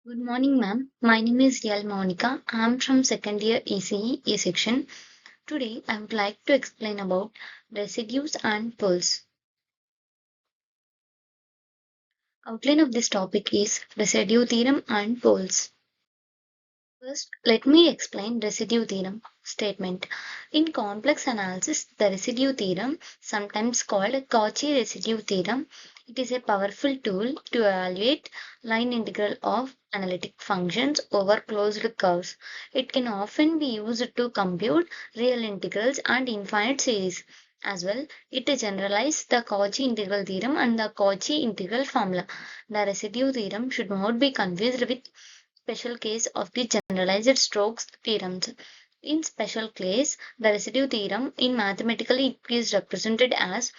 Good morning, ma'am. My name is Yal Monica. I am from second year ECE A section. Today, I would like to explain about residues and poles. Outline of this topic is residue theorem and poles. First, let me explain residue theorem statement. In complex analysis, the residue theorem, sometimes called Cauchy residue theorem, it is a powerful tool to evaluate line integral of analytic functions over closed curves. It can often be used to compute real integrals and infinite series. As well, it generalizes the Cauchy integral theorem and the Cauchy integral formula. The residue theorem should not be confused with special case of the generalized Stokes theorems. In special case, the residue theorem in mathematically it is represented as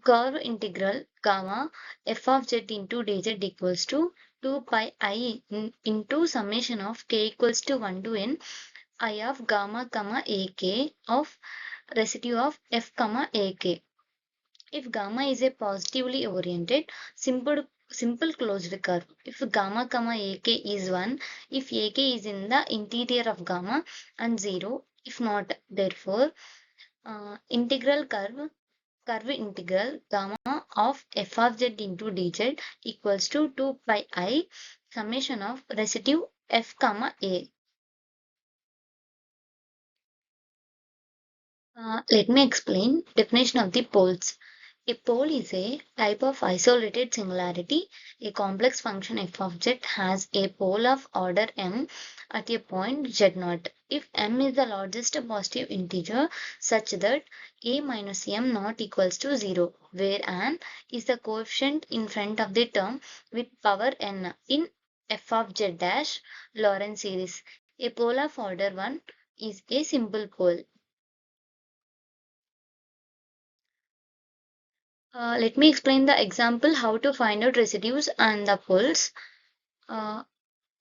curve integral gamma f of z into dz equals to 2 pi I into summation of k equals to 1 to n I of gamma comma ak of residue of f comma ak. If gamma is a positively oriented simple closed curve, if gamma comma ak is 1, if ak is in the interior of gamma and 0, if not, therefore integral curve integral gamma of f of z into dz equals to 2 pi I summation of residue f comma a. Let me explain definition of the poles. A pole is a type of isolated singularity. A complex function f of z has a pole of order m at a point z0. If m is the largest positive integer such that a minus m not equals to 0, where n is the coefficient in front of the term with power n in f of z dash Lorentz series. A pole of order 1 is a simple pole. Let me explain the example how to find out residues and the poles. Uh,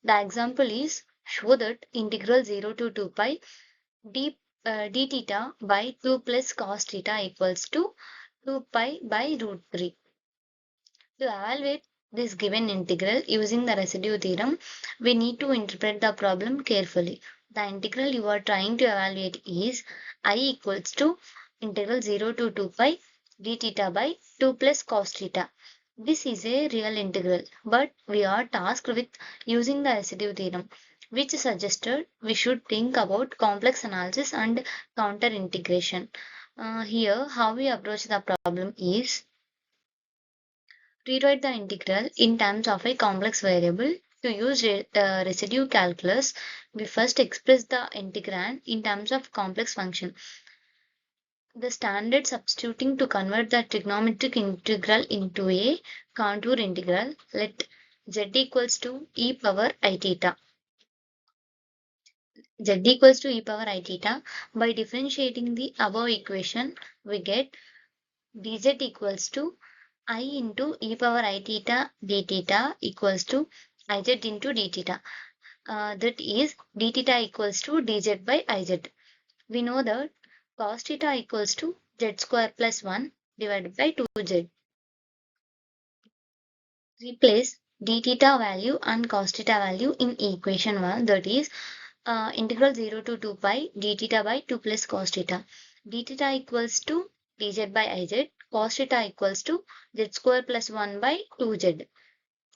the example is show that integral 0 to 2 pi d theta by 2 plus cos theta equals to 2 pi by root 3. To evaluate this given integral using the residue theorem, we need to interpret the problem carefully. The integral you are trying to evaluate is I equals to integral 0 to 2 pi d theta by 2 plus cos theta. This is a real integral, but we are tasked with using the residue theorem, which suggested we should think about complex analysis and counter integration. Here, how we approach the problem is rewrite the integral in terms of a complex variable. To use residue calculus, we first express the integrand in terms of complex function. The standard substituting to convert the trigonometric integral into a contour integral, let z equals to e power I theta. Z equals to e power I theta. By differentiating the above equation, we get dz equals to I into e power I theta d theta equals to iz into d theta. That is d theta equals to dz by iz. We know that cos theta equals to z square plus 1 divided by 2z. Replace d theta value and cos theta value in equation 1, that is integral 0 to 2 pi d theta by 2 plus cos theta. D theta equals to dz by iz, cos theta equals to z square plus 1 by 2z.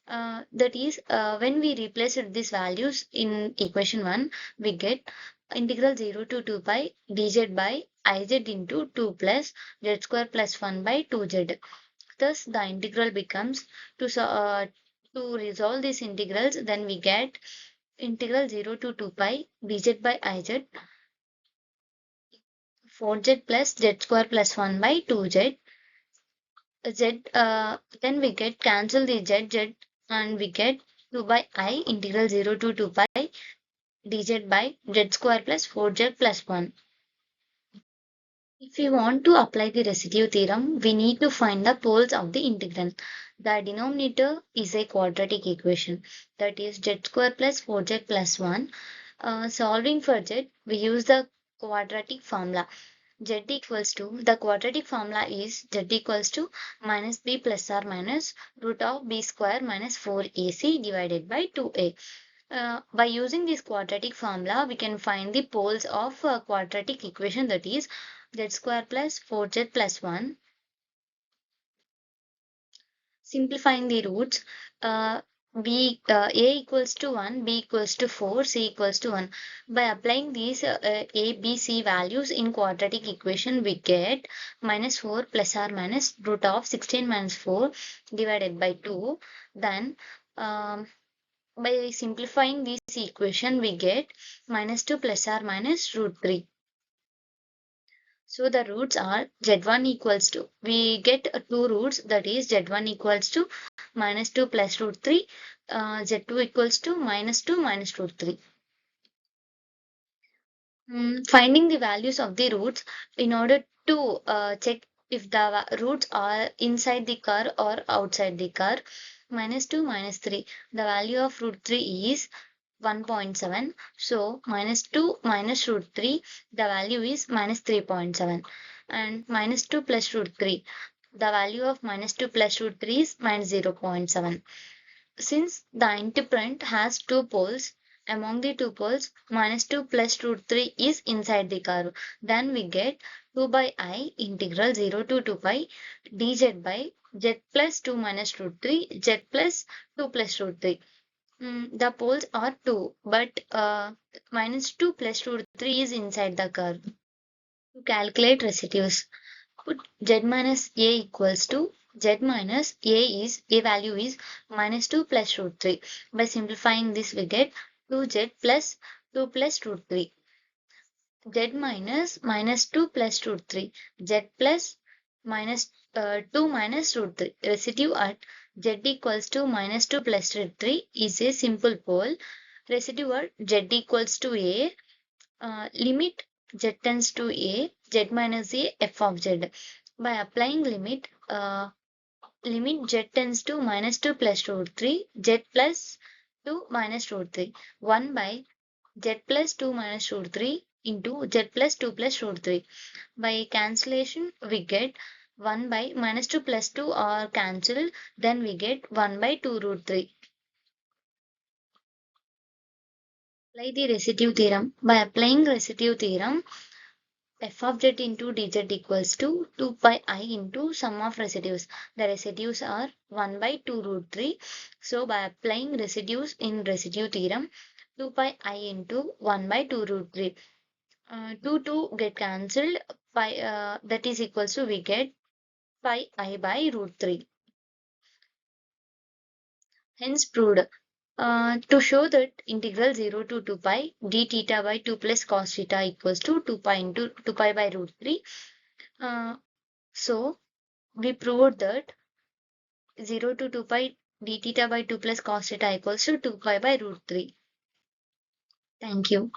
That is, when we replace these values in equation 1, we get integral 0 to 2 pi dz by iz into 2 plus z square plus 1 by 2z. Thus, the integral becomes to resolve these integrals, then we get integral 0 to 2 pi dz by iz 4z plus z square plus 1 by 2z. Then we get cancel the z and we get 2 by I integral 0 to 2 pi dz by z square plus 4z plus 1. If we want to apply the residue theorem, we need to find the poles of the integral. The denominator is a quadratic equation, that is z square plus 4z plus 1. Solving for z, we use the quadratic formula. Z equals to, the quadratic formula is Z equals to minus b plus or minus root of b square minus 4ac divided by 2a. By using this quadratic formula, we can find the poles of a quadratic equation, that is z square plus 4z plus 1. Simplifying the roots, a equals to 1, b equals to 4, c equals to 1. By applying these a, b, c values in quadratic equation, we get minus 4 plus or minus root of 16 minus 4 divided by 2. Then by simplifying this equation, we get minus 2 plus or minus root 3. So the roots are z1 equals to, we get two roots, that is z1 equals to minus 2 plus root 3, z2 equals to minus 2 minus root 3. Finding the values of the roots in order to check if the roots are inside the curve or outside the curve. Minus 2 minus 3. The value of root 3 is 1.7. So minus 2 minus root 3, the value is minus 3.7. And minus 2 plus root 3, the value of minus 2 plus root 3 is minus 0.7. Since the interprint has two poles, among the two poles, minus 2 plus root 3 is inside the curve. Then we get 2 by I integral 0 to 2 pi dz by z plus 2 minus root 3, z plus 2 plus root 3. The poles are 2, but minus 2 plus root 3 is inside the curve. To calculate residues, put z minus a equals to, z minus a value is minus 2 plus root 3. By simplifying this, we get 2z plus 2 plus root 3. Z minus minus 2 plus root 3. Z plus minus 2 minus root 3. Residue at z equals to minus 2 plus root 3 is a simple pole. Residue at z equals to a, limit z tends to a, z minus a, f of z. By applying limit, limit z tends to minus 2 plus root 3, z plus 2 minus root 3, 1 by z plus 2 minus root 3 into z plus 2 plus root 3. By cancellation, we get 1 by minus 2 plus 2 are cancelled, then we get 1 by 2 root 3. Apply the residue theorem. By applying residue theorem, f of z into dz equals to 2 pi I into sum of residues. The residues are 1 by 2 root 3. So by applying residues in residue theorem, 2 pi I into 1 by 2 root 3. 2 get cancelled, pi, that is equals to, we get pi I by root 3. Hence proved. To show that integral 0 to 2 pi d theta by 2 plus cos theta equals to 2 pi into 2 pi by root 3. So we proved that 0 to 2 pi d theta by 2 plus cos theta equals to 2 pi by root 3. Thank you.